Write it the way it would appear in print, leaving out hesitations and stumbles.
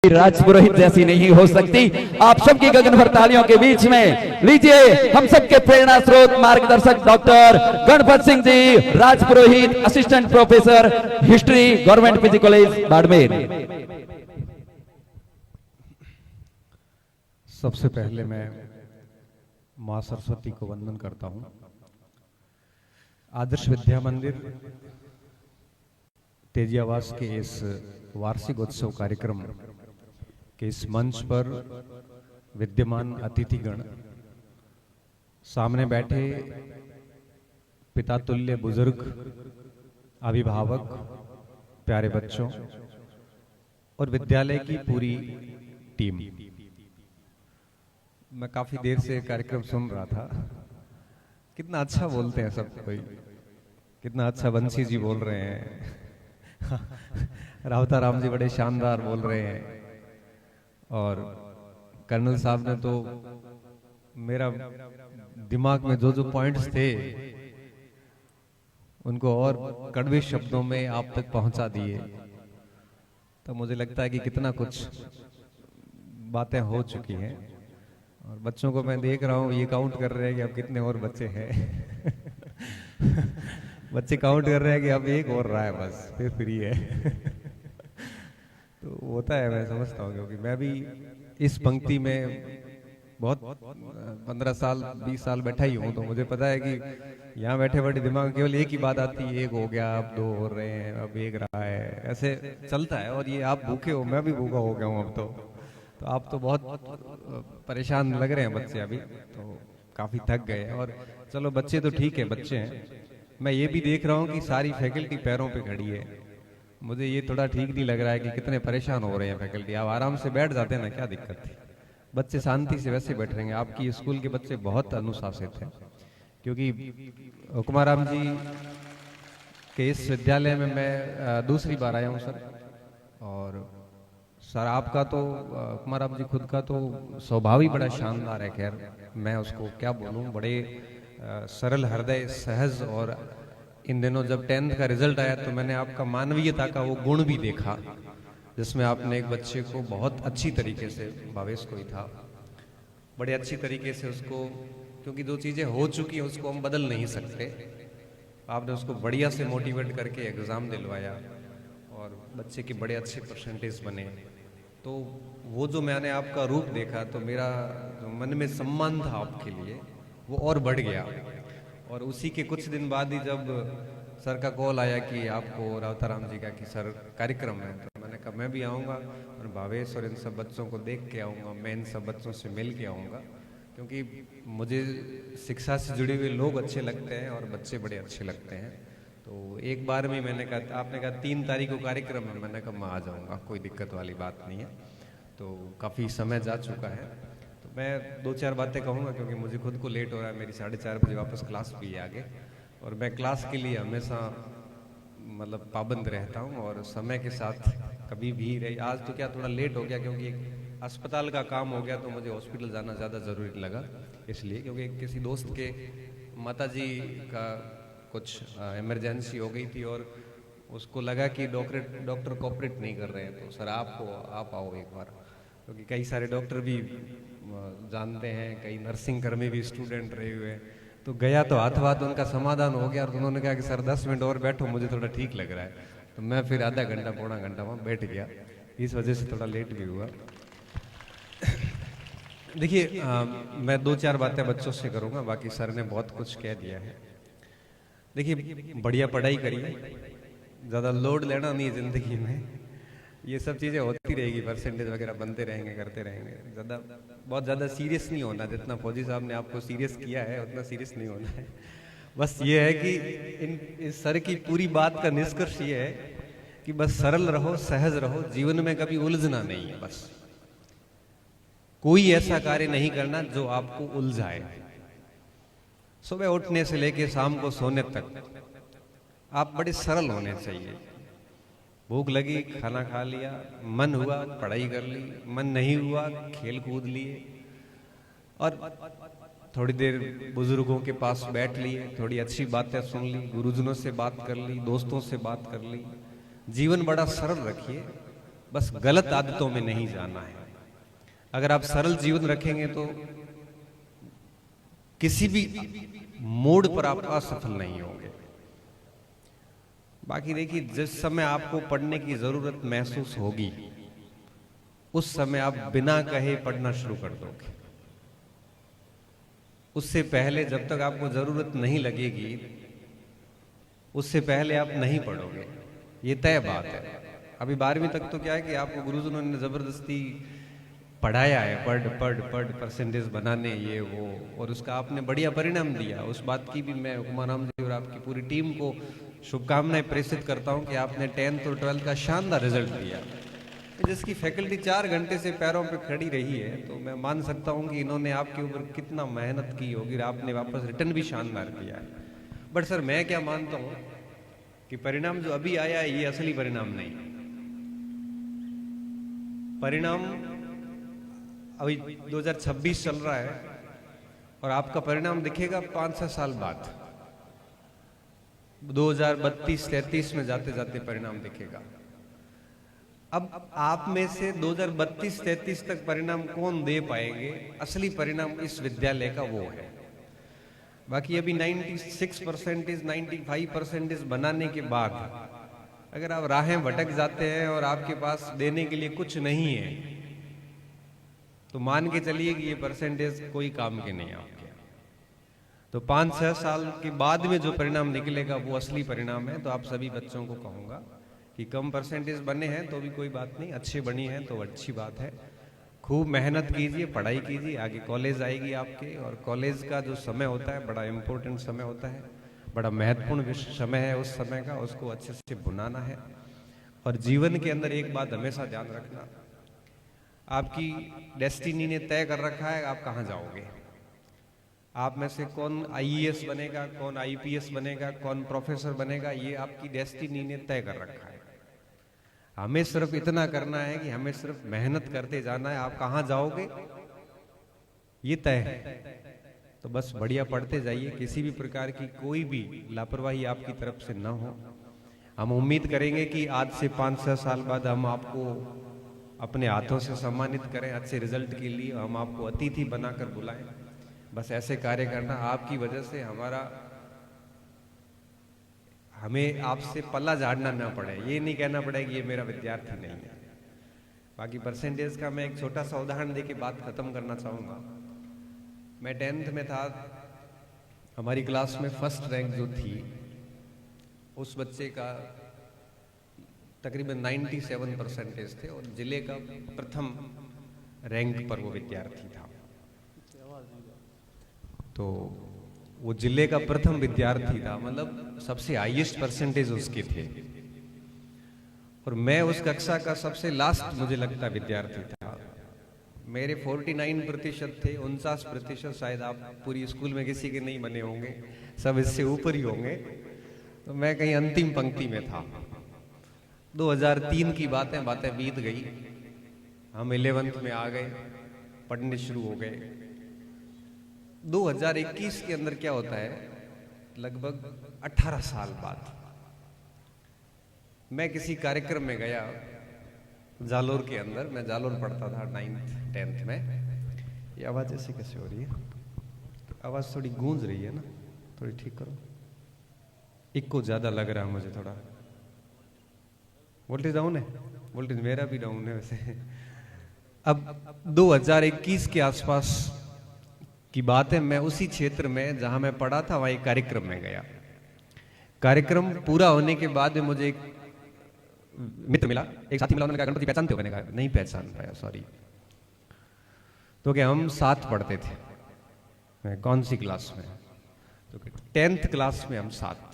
राजपुरोहित जैसी नहीं हो सकती। आप सबकी गगन भर तालियों के बीच में लीजिए हम सबके प्रेरणा स्रोत मार्गदर्शक doctor Ganpat Singh ji Rajpurohit, assistant professor history, government PG college Barmer. सबसे पहले मैं मां सरस्वती को वंदन करता हूं। आदर्श विद्या मंदिर तेजियावास के इस वार्षिक उत्सव कार्यक्रम के इस मंच पर विद्यमान अतिथिगण, सामने बैठे पिता तुल्य बुजुर्ग, अभिभावक, प्यारे बच्चों और विद्यालय की पूरी टीम। मैं काफी देर से कार्यक्रम सुन रहा था। कितना अच्छा बोलते हैं सब कोई, कितना अच्छा बंसी जी बोल रहे हैं रावता राम जी बड़े शानदार बोल रहे हैं, और कर्नल साहब ने तो मेरा दिमाग में जो जो पॉइंट्स थे उनको और कड़वे शब्दों में आप तक पहुंचा दिए। तो मुझे लगता है कि कितना कुछ बातें हो चुकी हैं, और बच्चों को मैं देख रहा हूँ ये काउंट कर रहे हैं कि अब कितने और बच्चे हैं बच्चे काउंट कर रहे हैं कि अब एक और रहा है, बस फिर फ्री है तो होता है, मैं समझता हूँ, क्योंकि मैं भी इस पंक्ति में बहुत 15 साल 20 साल बैठा ही हूँ, तो मुझे पता है कि यहाँ बैठे बैठे दिमाग में केवल एक ही बात आती है, एक हो गया, अब 2 हो रहे हैं, अब एक रहा है, ऐसे चलता है। और ये आप भूखे हो, मैं भी भूखा हो गया हूँ अब तो आप तो बहुत परेशान लग रहे हैं बच्चे, अभी तो काफी थक गए। और चलो बच्चे तो ठीक है, बच्चे हैं। मैं ये भी देख रहा हूँ कि सारी फैकल्टी पैरों पे खड़ी है। मुझे ये थोड़ा ठीक नहीं लग रहा है कि कितने परेशान हो रहे हैं फैकल्टी। आप आराम से बैठ जाते हैं ना, क्या दिक्कत थी? बच्चे शांति से वैसे बैठ रहेंगे। आपकी स्कूल के बच्चे बहुत अनुशासित हैं, क्योंकि कुमाराम जी के इस विद्यालय में मैं दूसरी बार आया हूँ सर। और सर आपका तो कुमाराम जी खुद का तो स्वभाव ही बड़ा शानदार है। खैर मैं उसको क्या बोलूँ, बड़े सरल हृदय, सहज। और इन दिनों जब 10th का रिजल्ट आया तो मैंने आपका मानवीयता का वो गुण भी देखा, जिसमें आपने एक बच्चे को बहुत अच्छी तरीके से, भावेश को ही था, बड़े अच्छी तरीके से उसको, क्योंकि जो चीज़ें हो चुकी हैं उसको हम बदल नहीं सकते, आपने उसको बढ़िया से मोटिवेट करके एग्ज़ाम दिलवाया और बच्चे के बड़े अच्छे परसेंटेज बने। तो वो जो मैंने आपका रूप देखा तो मेरा जो मन में सम्मान था आपके लिए वो और बढ़ गया। और उसी के कुछ दिन बाद ही जब सर का कॉल आया कि आपको रावता राम जी का कि सर कार्यक्रम है, तो मैंने कहा मैं भी आऊँगा और भावेश और इन सब बच्चों को देख के आऊँगा, मैं इन सब बच्चों से मिल के आऊँगा, क्योंकि मुझे शिक्षा से जुड़े हुए लोग अच्छे लगते हैं और बच्चे बड़े अच्छे लगते हैं। तो एक बार में मैंने कहा, आपने कहा 3 तारीख को कार्यक्रम है, मैंने कहा मैं आ जाऊँगा, कोई दिक्कत वाली बात नहीं है। तो काफ़ी समय जा चुका है, तो मैं 2-4 बातें कहूँगा, क्योंकि मुझे खुद को लेट हो रहा है। मेरी 4:30 बजे वापस क्लास भी है आगे, और मैं क्लास के लिए हमेशा मतलब पाबंद रहता हूँ और समय के साथ कभी भी रही। आज तो क्या थोड़ा लेट हो गया, क्योंकि अस्पताल का काम हो गया तो मुझे हॉस्पिटल जाना ज़्यादा ज़रूरी लगा, इसलिए, क्योंकि किसी दोस्त के माताजी का कुछ इमरजेंसी हो गई थी और उसको लगा कि डॉक्टर कोऑपरेट नहीं कर रहे हैं, तो सर आप आओ एक बार, क्योंकि कई सारे डॉक्टर भी जानते हैं, कई नर्सिंग कर्मी भी स्टूडेंट रहे हुए हैं। तो गया तो हाथ उनका समाधान हो गया, और उन्होंने कहा कि सर 10 मिनट और बैठो, मुझे थोड़ा ठीक लग रहा है। तो मैं फिर आधा घंटा पौना घंटा वहाँ बैठ गया, इस वजह से थोड़ा लेट भी हुआ। देखिए मैं 2-4 बातें बच्चों से करूँगा, बाकी सर ने बहुत कुछ कह दिया है। देखिए बढ़िया पढ़ाई करिए, ज़्यादा लोड लेना नहीं है ज़िंदगी में, ये सब चीज़ें होती रहेगी, परसेंटेज वगैरह बनते रहेंगे, करते रहेंगे। बहुत ज़्यादा सीरियस नहीं होना, जितना फौजी साहब ने आपको सीरियस किया है उतना सीरियस नहीं होना है। बस ये है कि इस सर की पूरी बात का निष्कर्ष ये है कि बस सरल रहो, सहज रहो, जीवन में कभी उलझना नहीं है। बस कोई ऐसा कार्य नहीं करना जो आपको उलझाए। सुबह उठने से लेके शाम को सोने तक आप बड़े सरल होने चाहिए। भूख लगी खाना खा लिया, मन हुआ पढ़ाई कर ली, मन नहीं हुआ खेल कूद लिए, और थोड़ी देर बुजुर्गों के पास बैठ लिए, थोड़ी अच्छी बातें सुन ली, गुरुजनों से बात कर ली, दोस्तों से बात कर ली। जीवन बड़ा सरल रखिए, बस गलत आदतों में नहीं जाना है। अगर आप सरल जीवन रखेंगे तो किसी भी मोड़ पर आप असफल नहीं होंगे। बाकी देखिए, जिस समय आपको पढ़ने की जरूरत महसूस होगी उस समय आप बिना कहे पढ़ना शुरू कर दोगे। उससे पहले जब तक आपको जरूरत नहीं लगेगी उससे पहले आप नहीं पढ़ोगे, ये तय बात है। अभी 12वीं तक तो क्या है कि आपको गुरुजनों ने जबरदस्ती पढ़ाया है, पढ़ पढ़ पढ़ परसेंटेज बनाने ये वो, और उसका आपने बढ़िया परिणाम दिया। उस बात की भी मैं हुक्माराम जी और आपकी पूरी टीम को शुभकामनाएं प्रेषित करता हूं कि आपने 10th और 12th का शानदार रिजल्ट दिया। जिसकी फैकल्टी 4 घंटे से पैरों पे खड़ी रही है तो मैं मान सकता हूं कि इन्होंने आपके ऊपर कितना मेहनत की होगी, आपने वापस रिटर्न भी शानदार दिया है। बट सर मैं क्या मानता हूं कि परिणाम जो अभी आया है ये असली परिणाम नहीं। परिणाम अभी 2026 चल रहा है और आपका परिणाम दिखेगा 5-6 साल बाद, 2032-33 में जाते जाते परिणाम दिखेगा। अब आप में से 2032-33 तक परिणाम कौन दे पाएंगे? असली परिणाम इस विद्यालय का वो है। बाकी अभी 96% 95% बनाने के बाद अगर आप राहें भटक जाते हैं और आपके पास देने के लिए कुछ नहीं है तो मान के चलिए कि ये परसेंटेज कोई काम के नहीं आपके। तो 5-6 साल के बाद में जो परिणाम निकलेगा वो असली परिणाम है। तो आप सभी बच्चों को कहूँगा कि कम परसेंटेज बने हैं तो भी कोई बात नहीं, अच्छे बनी हैं तो अच्छी बात है। खूब मेहनत कीजिए, पढ़ाई कीजिए, आगे कॉलेज आएगी आपके, और कॉलेज का जो समय होता है बड़ा इम्पोर्टेंट समय होता है, बड़ा महत्वपूर्ण समय है उस समय का, उसको अच्छे से बुनाना है। और जीवन के अंदर एक बात हमेशा ध्यान रखना, आपकी डेस्टिनी ने तय कर रखा है आप कहाँ जाओगे। आप में से कौन IAS बनेगा, कौन IPS बनेगा, कौन प्रोफेसर बनेगा, ये आपकी डेस्टिनी ने तय कर रखा है। हमें सिर्फ इतना करना है कि हमें सिर्फ मेहनत करते जाना है। आप कहाँ जाओगे ये तय है। तो बस बढ़िया पढ़ते जाइए, किसी भी प्रकार की कोई भी लापरवाही आपकी तरफ से ना हो। हम उम्मीद करेंगे कि आज से 5-6 साल बाद हम आपको अपने हाथों से सम्मानित करें अच्छे रिजल्ट के लिए, हम आपको अतिथि बनाकर बुलाएं। बस ऐसे कार्य करना, आपकी वजह से हमें आपसे पल्ला झाड़ना ना पड़े, ये नहीं कहना पड़े कि ये मेरा विद्यार्थी नहीं है। बाकी परसेंटेज का मैं एक छोटा सा उदाहरण देके बात खत्म करना चाहूँगा। मैं 10th में था, हमारी क्लास में फर्स्ट रैंक जो थी उस बच्चे का तकरीबन 97% थे और जिले का प्रथम रैंक पर वो विद्यार्थी था। तो वो जिले का प्रथम विद्यार्थी था, मतलब सबसे हाईएस्ट परसेंटेज उसके थे, और मैं उस कक्षा का सबसे लास्ट मुझे लगता विद्यार्थी था। मेरे 49% थे, 49% शायद आप पूरी स्कूल में किसी के नहीं बने होंगे, सब इससे ऊपर ही होंगे। तो मैं कहीं अंतिम पंक्ति में था। 2003 की बातें बीत गई, हम 11th में आ गए, पढ़ने शुरू हो गए। 2021 के अंदर क्या होता है, लगभग 18 साल बाद मैं किसी कार्यक्रम में गया जालोर के अंदर। मैं जालोर पढ़ता था 9th 10th में। ये आवाज ऐसी कैसे हो रही है? आवाज थोड़ी गूंज रही है ना, थोड़ी ठीक करो। इको ज्यादा लग रहा है मुझे थोड़ा। वोल्टेज डाउन है? वोल्टेज मेरा भी डाउन है वैसे। अब 2021 के आसपास की बात है, मैं उसी क्षेत्र में जहां मैं पढ़ा था वहां एक कार्यक्रम में गया। कार्यक्रम पूरा होने के बाद में मुझे एक मित्र मिला, एक साथी मिला। उन्होंने कहा गणपति पहचानते हो? मैंने कहा नहीं पहचान पाया, सॉरी। तो क्या हम साथ पढ़ते थे। मैं कौन सी क्लास में? तो 10th क्लास में हम साथ थे।